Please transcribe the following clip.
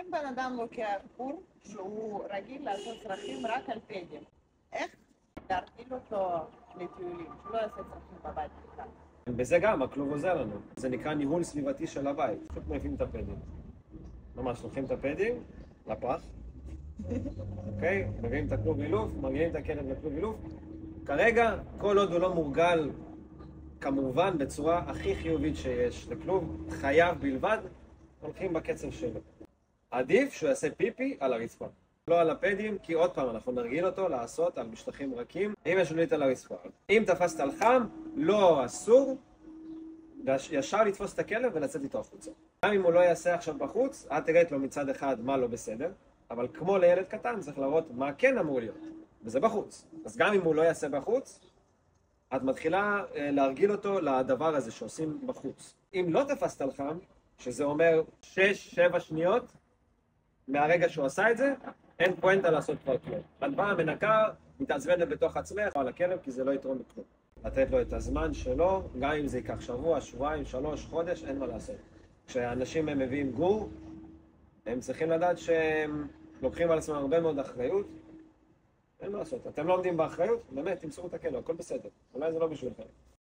אם בן אדם לוקח גור שהוא רגיל לעשות צרכים רק על פדים, איך להרגיל אותו לטיולים, שלא יעשה צרכים בבית בכלל? בזה גם הכלוב עוזר לנו. זה נקרא ניהול סביבתי של הבית. פשוט מעיפים את הפדים. ממש לוקחים את הפדים לפח, אוקיי? מביאים את הכלוב אילוף, מגיעים את הכלב לכלוב אילוף. כרגע, כל עוד הוא לא מורגל, כמובן בצורה הכי חיובית שיש לכלוב, חייב בלבד, הולכים בקצב שלו. עדיף שהוא יעשה פיפי על הרצפה. לא על הפדים, כי עוד פעם אנחנו נרגיל אותו לעשות על משטחים רכים. אם יש שולית על הרצפה. אם תפסת על חם, לא אסור, ישר לתפוס את הכלב ולצאת איתו החוצה. גם אם הוא לא יעשה עכשיו בחוץ, את תראית לו מצד אחד מה לא בסדר, אבל כמו לילד קטן צריך להראות מה כן אמור להיות, וזה בחוץ. אז גם אם הוא לא יעשה בחוץ, את מתחילה להרגיל אותו לדבר הזה שעושים בחוץ. אם לא תפסת על חם, שזה אומר 6-7 שניות מהרגע שהוא עשה את זה, אין פואנטה לעשות כבר כלום. את באה מנקה, מתעצבנת בתוך עצמך על הכלב, כי זה לא יתרום בכלום. לתת לו את הזמן שלו, גם אם זה ייקח שבוע, שבועיים, 3 חודש, אין מה לעשות. כשאנשים הם מביאים גור, הם צריכים לדעת שהם לוקחים על עצמם הרבה מאוד אחריות. אין מה לעשות. אתם לא עומדים באחריות, באמת, תמסרו את הכלב, הכל בסדר. אולי זה לא בשבילכם.